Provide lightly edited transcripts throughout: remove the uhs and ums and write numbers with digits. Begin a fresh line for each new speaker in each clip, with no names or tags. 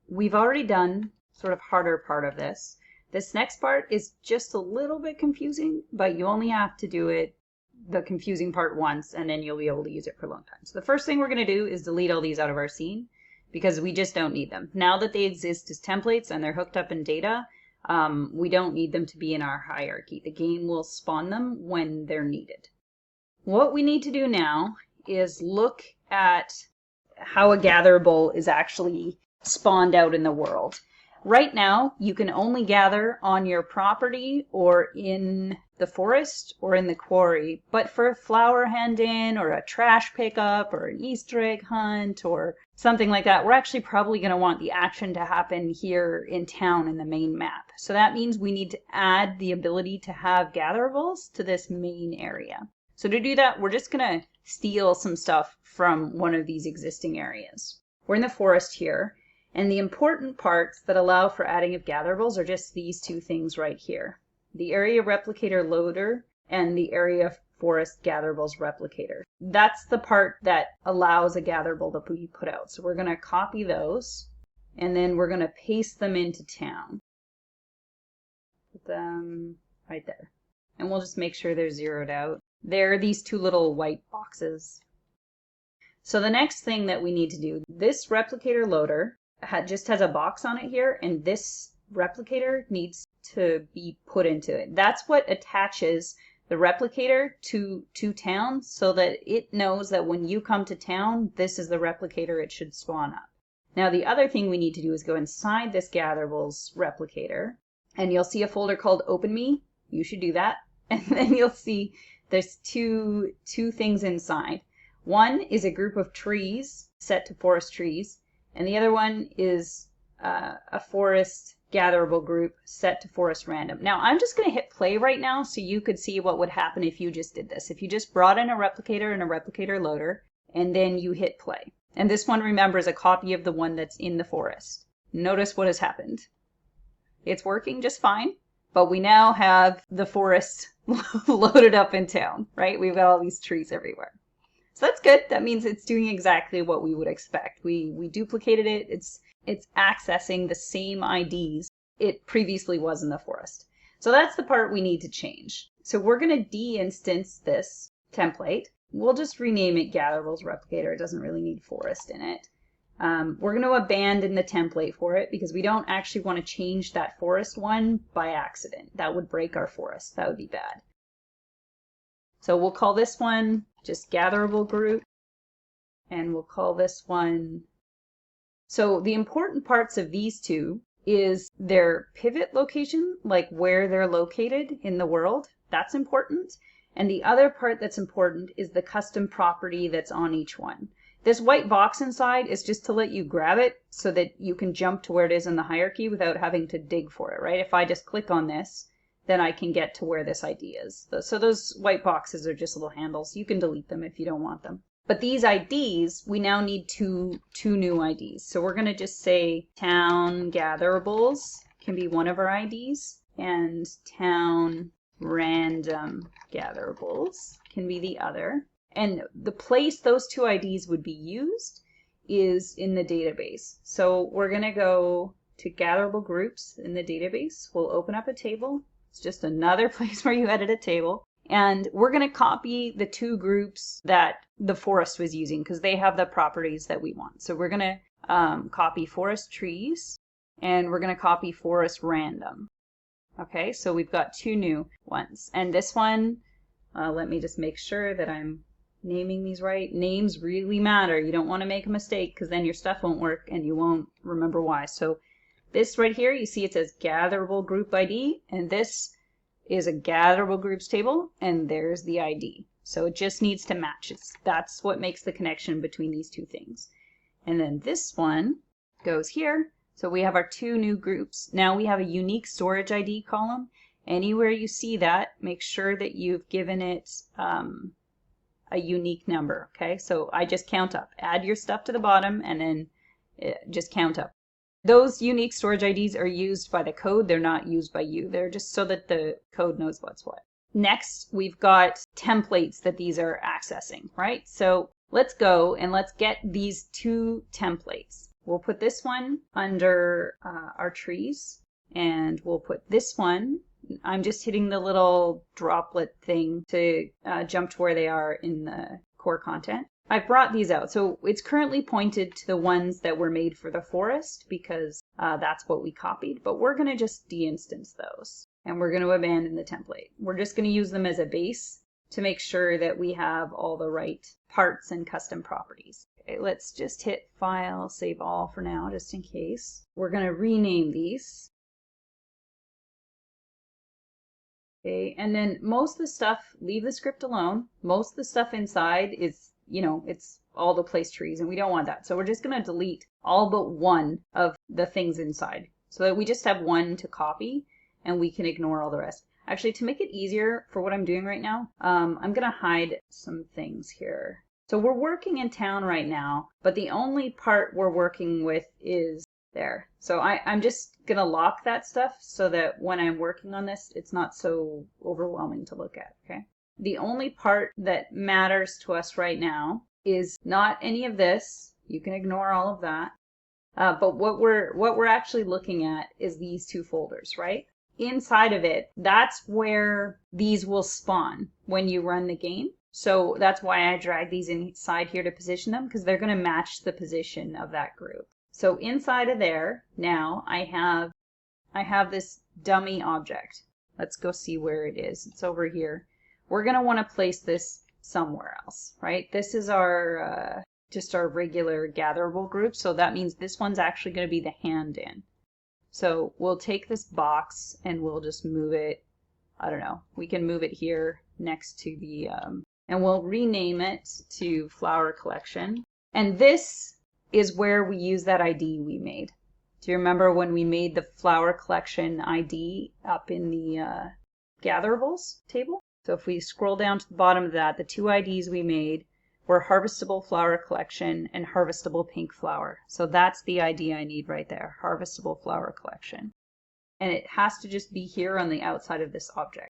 we've already done sort of harder part of this. This next part is just a little bit confusing, but you only have to do it, the confusing part, once, and then you'll be able to use it for a long time. So the first thing we're going to do is delete all these out of our scene because we just don't need them. Now that they exist as templates and they're hooked up in data, we don't need them to be in our hierarchy. The game will spawn them when they're needed. What we need to do now is look at how a gatherable is actually spawned out in the world. Right now, you can only gather on your property or in the forest or in the quarry, but for a flower hand-in or a trash pickup or an Easter egg hunt or something like that, we're actually probably going to want the action to happen here in town in the main map. So that means we need to add the ability to have gatherables to this main area. So to do that, we're just going to steal some stuff from one of these existing areas. We're in the forest here. And the important parts that allow for adding of gatherables are just these two things right here. The area replicator loader and the area forest gatherables replicator. That's the part that allows a gatherable to be put out. So we're going to copy those and then we're going to paste them into town. Put them right there. And we'll just make sure they're zeroed out. They're these two little white boxes. So the next thing that we need to do, this replicator loader just has a box on it here, and this replicator needs to be put into it. That's what attaches the replicator to town so that it knows that when you come to town, this is the replicator it should spawn up. Now the other thing we need to do is go inside this Gatherables replicator, and you'll see a folder called Open Me. You should do that. And then you'll see there's two things inside. One is a group of trees set to forest trees, and the other one is a forest gatherable group set to forest random. Now I'm just going to hit play right now so you could see what would happen if you just did this. If you just brought in a replicator and a replicator loader, and then you hit play. And this one, remember, is a copy of the one that's in the forest. Notice what has happened. It's working just fine, but we now have the forest loaded up in town, right? We've got all these trees everywhere. So that's good. That means it's doing exactly what we would expect. We duplicated it. It's accessing the same IDs it previously was in the forest. So that's the part we need to change. So we're going to de-instance this template. We'll just rename it Gatherables Replicator. It doesn't really need forest in it. We're going to abandon the template for it because we don't actually want to change that forest one by accident. That would break our forest. That would be bad. So we'll call this one just Gatherable Group, and we'll call this one. So the important parts of these two is their pivot location, like where they're located in the world. That's important. And the other part that's important is the custom property that's on each one. This white box inside is just to let you grab it so that you can jump to where it is in the hierarchy without having to dig for it, right? If I just click on this, then I can get to where this ID is. So those white boxes are just little handles. You can delete them if you don't want them. But these IDs, we now need two new IDs. So we're going to just say town gatherables can be one of our IDs, and town random gatherables can be the other. And the place those two IDs would be used is in the database. So we're going to go to Gatherable Groups in the database. We'll open up a table. It's just another place where you edit a table. And we're going to copy the two groups that the forest was using because they have the properties that we want. So we're going to copy forest trees, and we're going to copy forest random. Okay, so we've got two new ones. And this one, let me just make sure that I'm naming these right. Names really matter. You don't want to make a mistake because then your stuff won't work and you won't remember why. So this right here, you see it says Gatherable Group ID, and this is a Gatherable Groups table, and there's the ID. So it just needs to match. That's what makes the connection between these two things. And then this one goes here. So we have our two new groups. Now we have a unique storage ID column. Anywhere you see that, make sure that you've given it a unique number. Okay, so I just count up. Add your stuff to the bottom and then just count up. Those unique storage IDs are used by the code. They're not used by you. They're just so that the code knows what's what. Next, we've got templates that these are accessing, right? So let's go and let's get these two templates. We'll put this one under our trees, and we'll put this one, I'm just hitting the little droplet thing to jump to where they are in the core content. I've brought these out. So it's currently pointed to the ones that were made for the forest because that's what we copied, but we're going to just de-instance those and we're going to abandon the template. We're just going to use them as a base to make sure that we have all the right parts and custom properties. Okay, let's just hit File, Save All for now, just in case. We're going to rename these. Okay, and then most of the stuff, leave the script alone. Most of the stuff inside is, it's all the place trees, and we don't want that. So we're just going to delete all but one of the things inside so that we just have one to copy and we can ignore all the rest. Actually, to make it easier for what I'm doing right now, I'm going to hide some things here. So we're working in town right now, but the only part we're working with is there. So I'm just going to lock that stuff so that when I'm working on this, it's not so overwhelming to look at, okay? The only part that matters to us right now is not any of this. You can ignore all of that. But what we're actually looking at is these two folders, right? Inside of it, that's where these will spawn when you run the game. So that's why I drag these inside here to position them, because they're going to match the position of that group. So inside of there, now I have this dummy object. Let's go see where it is. It's over here. We're going to want to place this somewhere else, right? This is our just our regular gatherable group. So that means this one's actually going to be the hand in. So we'll take this box and we'll just move it. I don't know. We can move it here next to the, and we'll rename it to flower collection. And this is where we use that ID we made. Do you remember when we made the flower collection ID up in the Gatherables table? So if we scroll down to the bottom of that, the two IDs we made were harvestable flower collection and harvestable pink flower. So that's the ID I need right there, harvestable flower collection. And it has to just be here on the outside of this object.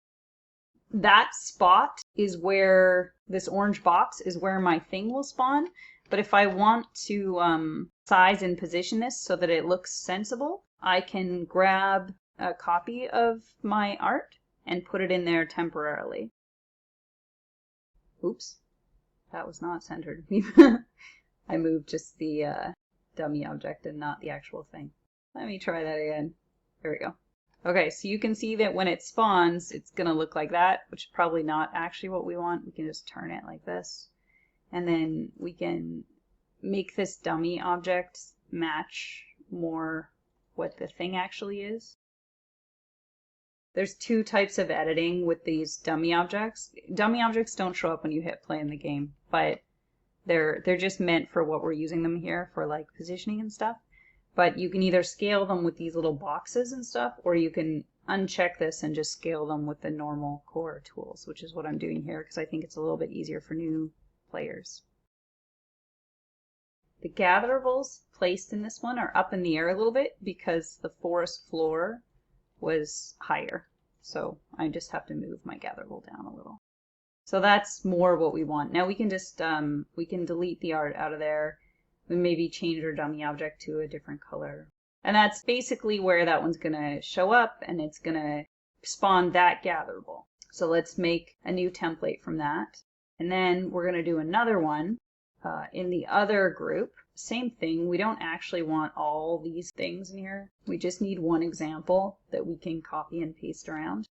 That spot is where, this orange box is where my thing will spawn. But if I want to size and position this so that it looks sensible, I can grab a copy of my art and put it in there temporarily. Oops, that was not centered. I moved just the dummy object and not the actual thing. Let me try that again. There we go. Okay, so you can see that when it spawns, it's going to look like that, which is probably not actually what we want. We can just turn it like this. And then we can make this dummy object match more what the thing actually is. There's two types of editing with these dummy objects. Dummy objects don't show up when you hit play in the game, but they're just meant for what we're using them here for, like positioning and stuff. But you can either scale them with these little boxes and stuff, or you can uncheck this and just scale them with the normal core tools, which is what I'm doing here because I think it's a little bit easier for new players. The gatherables placed in this one are up in the air a little bit because the forest floor was higher. So I just have to move my gatherable down a little. So that's more what we want. Now we can just, we can delete the art out of there. We maybe change our dummy object to a different color. And that's basically where that one's going to show up, and it's going to spawn that gatherable. So let's make a new template from that. And then we're going to do another one in the other group. Same thing. We don't actually want all these things in here. We just need one example that we can copy and paste around.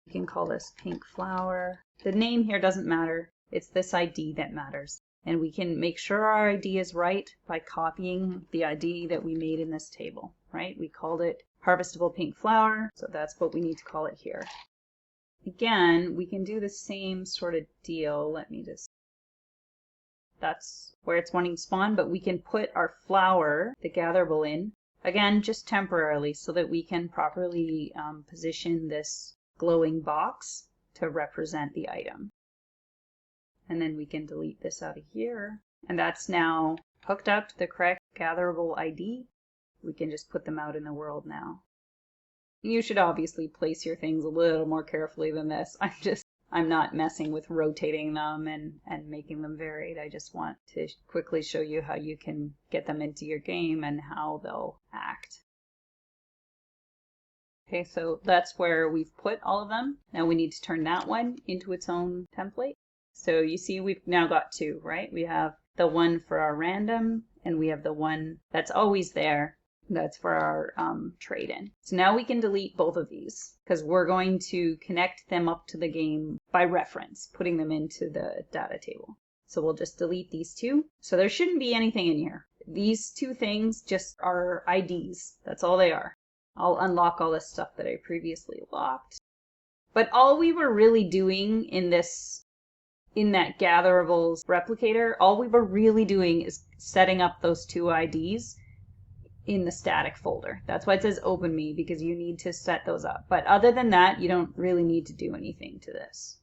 We can call this pink flower. The name here doesn't matter. It's this ID that matters. And we can make sure our ID is right by copying the ID that we made in this table, right? We called it harvestable pink flower, so that's what we need to call it here. Again, we can do the same sort of deal. Let me just, that's where it's wanting to spawn, but we can put our flower, the gatherable in, again, just temporarily so that we can properly position this glowing box to represent the item. And then we can delete this out of here. And that's now hooked up to the correct Gatherable ID. We can just put them out in the world now. You should obviously place your things a little more carefully than this. I'm not messing with rotating them and making them varied. I just want to quickly show you how you can get them into your game and how they'll act. Okay, so that's where we've put all of them. Now we need to turn that one into its own template. So you see we've now got two, right? We have the one for our random, and we have the one that's always there. That's for our trade-in. So now we can delete both of these because we're going to connect them up to the game by reference, putting them into the data table. So we'll just delete these two. So there shouldn't be anything in here. These two things just are IDs. That's all they are. I'll unlock all this stuff that I previously locked. But all we were really doing in that Gatherables replicator, all we were really doing is setting up those two IDs in the static folder. That's why it says open me, because you need to set those up. But other than that, you don't really need to do anything to this.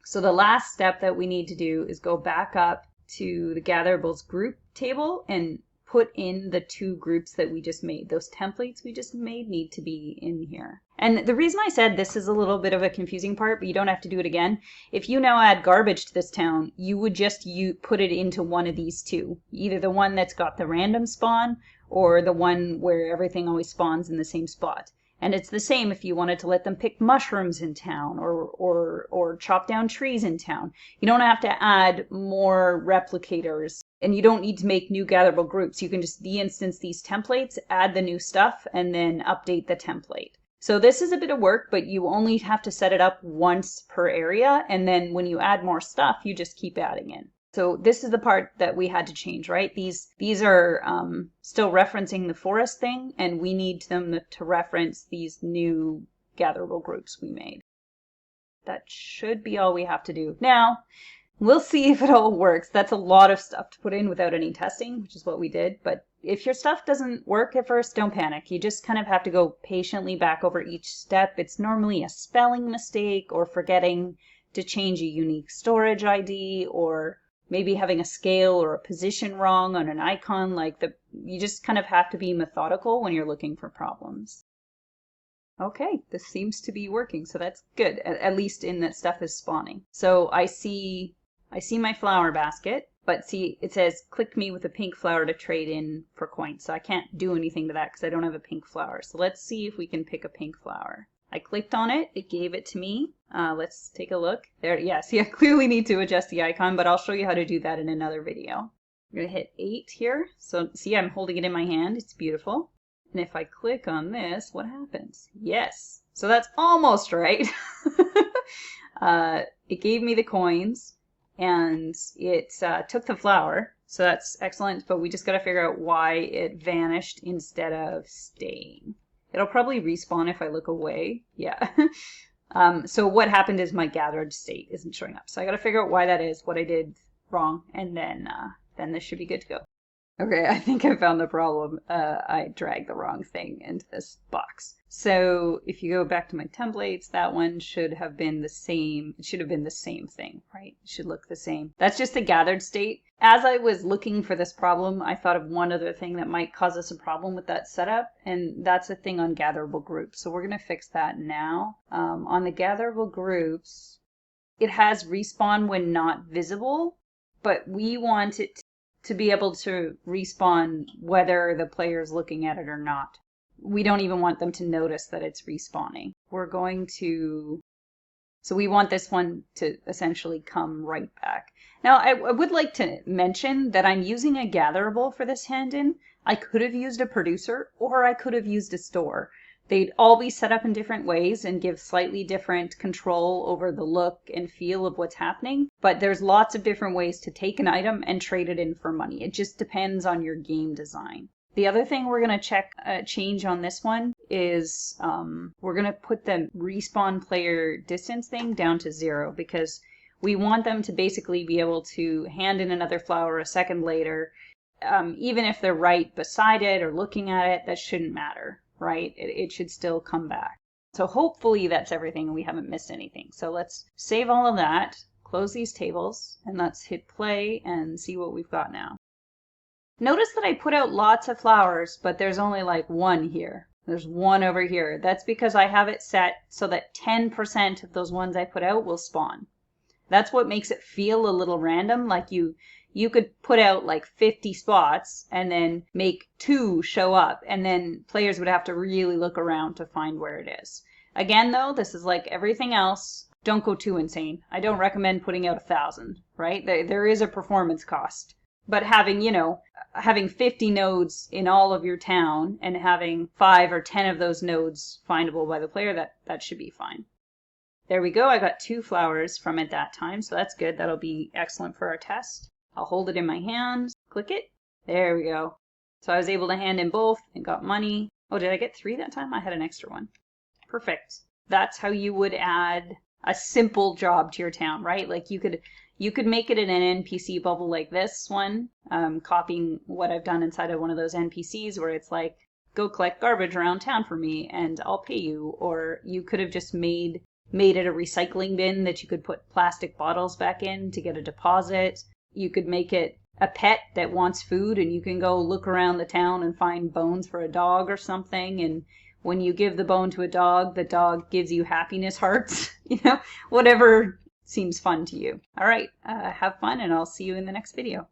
So the last step that we need to do is go back up to the Gatherables group table and put in the two groups that we just made. Those templates we just made need to be in here. And the reason I said this is a little bit of a confusing part, but you don't have to do it again. If you now add garbage to this town, you would just put it into one of these two. Either the one that's got the random spawn or the one where everything always spawns in the same spot. And it's the same if you wanted to let them pick mushrooms in town or chop down trees in town. You don't have to add more replicators, and you don't need to make new Gatherable groups. You can just de-instance these templates, add the new stuff, and then update the template. So this is a bit of work, but you only have to set it up once per area, and then when you add more stuff, you just keep adding in. So this is the part that we had to change, right? These are still referencing the forest thing, and we need them to reference these new Gatherable groups we made. That should be all we have to do. Now, we'll see if it all works. That's a lot of stuff to put in without any testing, which is what we did. But if your stuff doesn't work at first, don't panic. You just kind of have to go patiently back over each step. It's normally a spelling mistake or forgetting to change a unique storage ID or maybe having a scale or a position wrong on an icon. You just kind of have to be methodical when you're looking for problems. Okay, this seems to be working, so that's good, at least in that stuff is spawning. So I see my flower basket, but see, it says click me with a pink flower to trade in for coins. So I can't do anything to that because I don't have a pink flower. So let's see if we can pick a pink flower. I clicked on it, it gave it to me. Let's take a look. There, yeah, see, I clearly need to adjust the icon, but I'll show you how to do that in another video. I'm gonna hit 8 here. So see, I'm holding it in my hand, it's beautiful. And if I click on this, what happens? Yes, so that's almost right. It gave me the coins and it took the flower. So that's excellent, but we just gotta figure out why it vanished instead of staying. It'll probably respawn if I look away. Yeah. So what happened is my gathered state isn't showing up. So I got to figure out why that is, what I did wrong, and then this should be good to go. Okay, I think I found the problem. I dragged the wrong thing into this box. So if you go back to my templates, that one should have been the same. It should have been the same thing, right? It should look the same. That's just the gathered state. As I was looking for this problem, I thought of one other thing that might cause us a problem with that setup, and that's a thing on Gatherable Groups. So we're going to fix that now. On the Gatherable Groups, it has respawn when not visible, but we want it to be able to respawn whether the player is looking at it or not. We don't even want them to notice that it's respawning. So we want this one to essentially come right back. Now, I would like to mention that I'm using a Gatherable for this hand-in. I could have used a producer, or I could have used a store. They'd all be set up in different ways and give slightly different control over the look and feel of what's happening. But there's lots of different ways to take an item and trade it in for money. It just depends on your game design. The other thing we're going to change on this one is we're going to put the respawn player distance thing down to 0 because we want them to basically be able to hand in another flower a second later. Even if they're right beside it or looking at it, that shouldn't matter, right? It should still come back. So hopefully that's everything and we haven't missed anything. So let's save all of that, close these tables, and let's hit play and see what we've got now. Notice that I put out lots of flowers, but there's only like one here. There's one over here. That's because I have it set so that 10% of those ones I put out will spawn. That's what makes it feel a little random. Like you could put out like 50 spots and then make 2 show up, and then players would have to really look around to find where it is. Again, though, this is like everything else. Don't go too insane. I don't recommend putting out 1,000, right? There is a performance cost. But having, having 50 nodes in all of your town and having 5 or 10 of those nodes findable by the player, that should be fine. There we go. I got 2 flowers from it that time, so that's good. That'll be excellent for our test. I'll hold it in my hand, click it. There we go. So I was able to hand in both and got money. Oh, did I get 3 that time? I had an extra one. Perfect. That's how you would add a simple job to your town, right? Like you could make it in an NPC bubble like this one, copying what I've done inside of one of those NPCs where it's like, go collect garbage around town for me and I'll pay you. Or you could have just made it a recycling bin that you could put plastic bottles back in to get a deposit. You could make it a pet that wants food and you can go look around the town and find bones for a dog or something. And when you give the bone to a dog, the dog gives you happiness hearts, whatever seems fun to you. All right, have fun and I'll see you in the next video.